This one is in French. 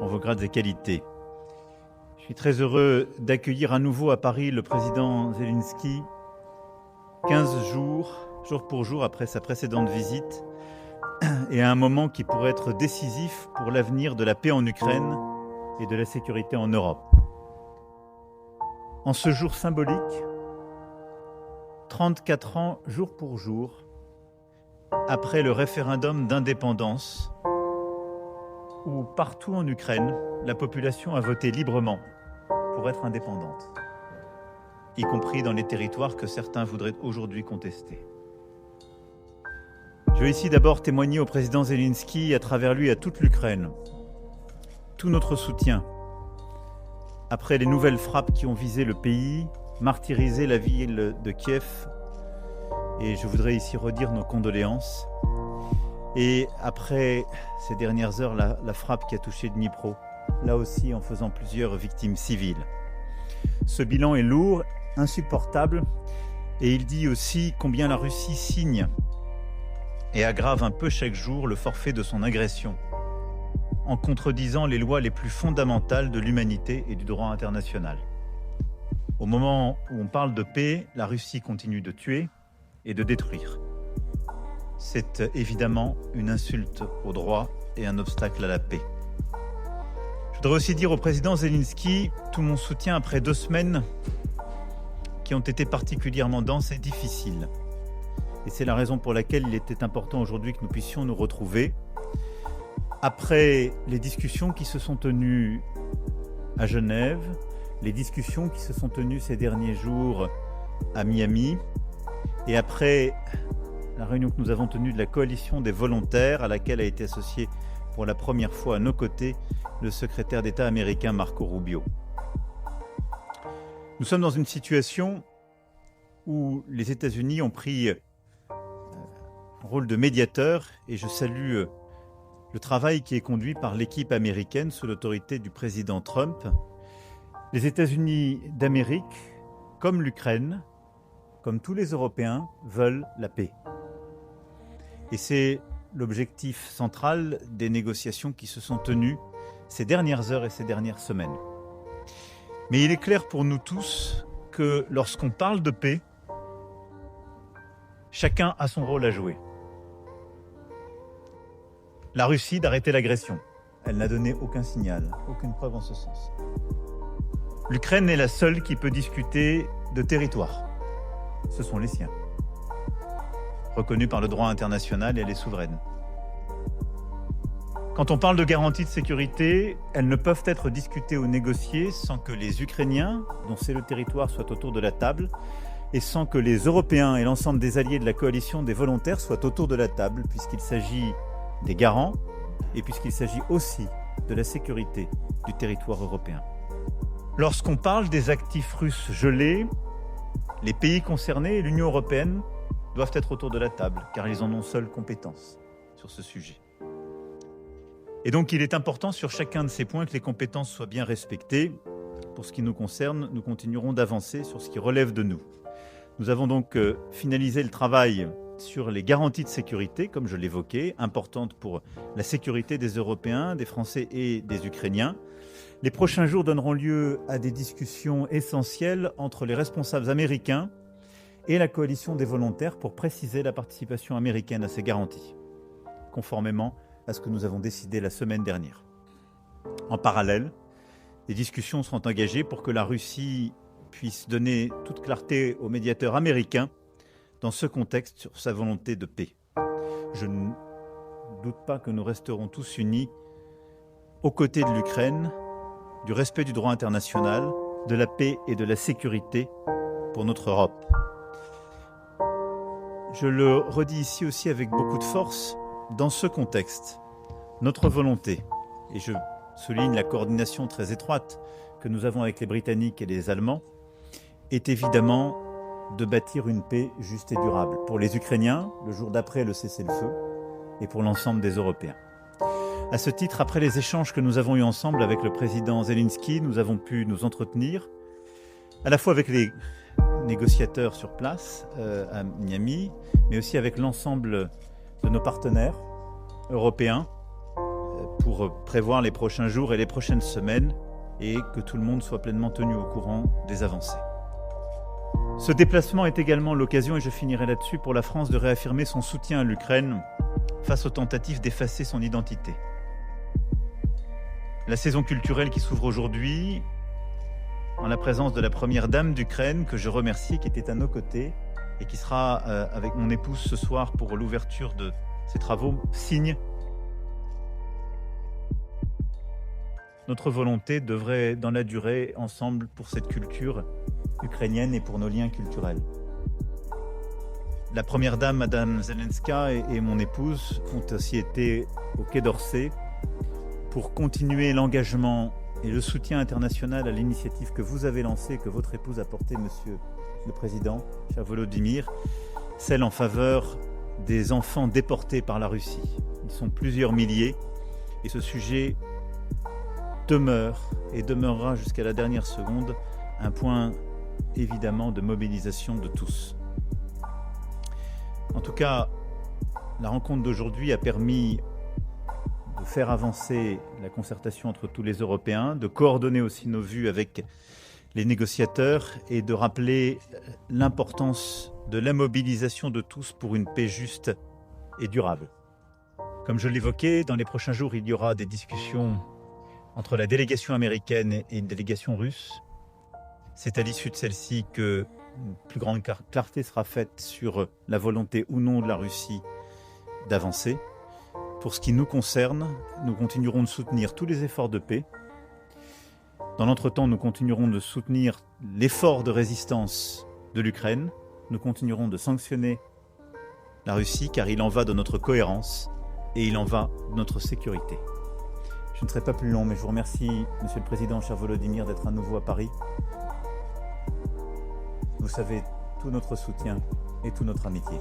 vos grades et qualités. Je suis très heureux d'accueillir à nouveau à Paris le président Zelensky, 15 jours, jour pour jour après sa précédente visite, et à un moment qui pourrait être décisif pour l'avenir de la paix en Ukraine et de la sécurité en Europe. En ce jour symbolique, 34 ans jour pour jour, après le référendum d'indépendance, où partout en Ukraine, la population a voté librement pour être indépendante, y compris dans les territoires que certains voudraient aujourd'hui contester. Je veux ici d'abord témoigner au président Zelensky, à travers lui à toute l'Ukraine, tout notre soutien après les nouvelles frappes qui ont visé le pays, martyrisé la ville de Kiev, et je voudrais ici redire nos condoléances. Et après ces dernières heures, la frappe qui a touché Dnipro, là aussi en faisant plusieurs victimes civiles. Ce bilan est lourd, insupportable, et il dit aussi combien la Russie signe et aggrave un peu chaque jour le forfait de son agression, en contredisant les lois les plus fondamentales de l'humanité et du droit international. Au moment où on parle de paix, la Russie continue de tuer et de détruire. C'est évidemment une insulte au droit et un obstacle à la paix. Je voudrais aussi dire au président Zelensky tout mon soutien après 2 semaines qui ont été particulièrement denses et difficiles. Et c'est la raison pour laquelle il était important aujourd'hui que nous puissions nous retrouver. Après les discussions qui se sont tenues à Genève, les discussions qui se sont tenues ces derniers jours à Miami, et après la réunion que nous avons tenue de la coalition des volontaires, à laquelle a été associé pour la première fois à nos côtés le secrétaire d'État américain Marco Rubio. Nous sommes dans une situation où les États-Unis ont pris un rôle de médiateur, et je salue le travail qui est conduit par l'équipe américaine sous l'autorité du président Trump. Les États-Unis d'Amérique, comme l'Ukraine, comme tous les Européens, veulent la paix. Et c'est l'objectif central des négociations qui se sont tenues ces dernières heures et ces dernières semaines. Mais il est clair pour nous tous que lorsqu'on parle de paix, chacun a son rôle à jouer. La Russie d'arrêter l'agression. Elle n'a donné aucun signal, aucune preuve en ce sens. L'Ukraine est la seule qui peut discuter de territoire. Ce sont les siens. Reconnus par le droit international, et elle est souveraine. Quand on parle de garanties de sécurité, elles ne peuvent être discutées ou négociées sans que les Ukrainiens, dont c'est le territoire, soient autour de la table, et sans que les Européens et l'ensemble des alliés de la coalition des volontaires soient autour de la table, puisqu'il s'agit des garants et puisqu'il s'agit aussi de la sécurité du territoire européen. Lorsqu'on parle des actifs russes gelés, les pays concernés et l'Union européenne doivent être autour de la table, car ils en ont seuls compétence sur ce sujet. Et donc il est important sur chacun de ces points que les compétences soient bien respectées. Pour ce qui nous concerne, nous continuerons d'avancer sur ce qui relève de nous. Nous avons donc finalisé le travail sur les garanties de sécurité, comme je l'évoquais, importantes pour la sécurité des Européens, des Français et des Ukrainiens. Les prochains jours donneront lieu à des discussions essentielles entre les responsables américains et la coalition des volontaires pour préciser la participation américaine à ces garanties, conformément à ce que nous avons décidé la semaine dernière. En parallèle, des discussions seront engagées pour que la Russie puisse donner toute clarté aux médiateurs américains dans ce contexte sur sa volonté de paix. Je ne doute pas que nous resterons tous unis aux côtés de l'Ukraine, du respect du droit international, de la paix et de la sécurité pour notre Europe. Je le redis ici aussi avec beaucoup de force, dans ce contexte, notre volonté, et je souligne la coordination très étroite que nous avons avec les Britanniques et les Allemands, est évidemment de bâtir une paix juste et durable pour les Ukrainiens, le jour d'après le cessez-le-feu, et pour l'ensemble des Européens. À ce titre, après les échanges que nous avons eus ensemble avec le président Zelensky, nous avons pu nous entretenir, à la fois avec les négociateurs sur place à Miami, mais aussi avec l'ensemble de nos partenaires européens, pour prévoir les prochains jours et les prochaines semaines et que tout le monde soit pleinement tenu au courant des avancées. Ce déplacement est également l'occasion, et je finirai là-dessus, pour la France de réaffirmer son soutien à l'Ukraine face aux tentatives d'effacer son identité. La saison culturelle qui s'ouvre aujourd'hui, en la présence de la première dame d'Ukraine, que je remercie, qui était à nos côtés et qui sera avec mon épouse ce soir pour l'ouverture de ces travaux, signe notre volonté d'œuvrer dans la durée ensemble pour cette culture ukrainienne et pour nos liens culturels. La première dame, Madame Zelenska, et mon épouse ont aussi été au Quai d'Orsay pour continuer l'engagement et le soutien international à l'initiative que vous avez lancée, que votre épouse a portée, Monsieur le Président, cher Volodymyr, celle en faveur des enfants déportés par la Russie. Ils sont plusieurs milliers et ce sujet demeure et demeurera jusqu'à la dernière seconde un point évidemment de mobilisation de tous. En tout cas, la rencontre d'aujourd'hui a permis de faire avancer la concertation entre tous les Européens, de coordonner aussi nos vues avec les négociateurs et de rappeler l'importance de la mobilisation de tous pour une paix juste et durable. Comme je l'évoquais, dans les prochains jours, il y aura des discussions entre la délégation américaine et une délégation russe. C'est à l'issue de celle-ci que une plus grande clarté sera faite sur la volonté ou non de la Russie d'avancer. Pour ce qui nous concerne, nous continuerons de soutenir tous les efforts de paix. Dans l'entretemps, nous continuerons de soutenir l'effort de résistance de l'Ukraine. Nous continuerons de sanctionner la Russie car il en va de notre cohérence et il en va de notre sécurité. Je ne serai pas plus long, mais je vous remercie, Monsieur le Président, cher Volodymyr, d'être à nouveau à Paris. Vous savez tout notre soutien et toute notre amitié.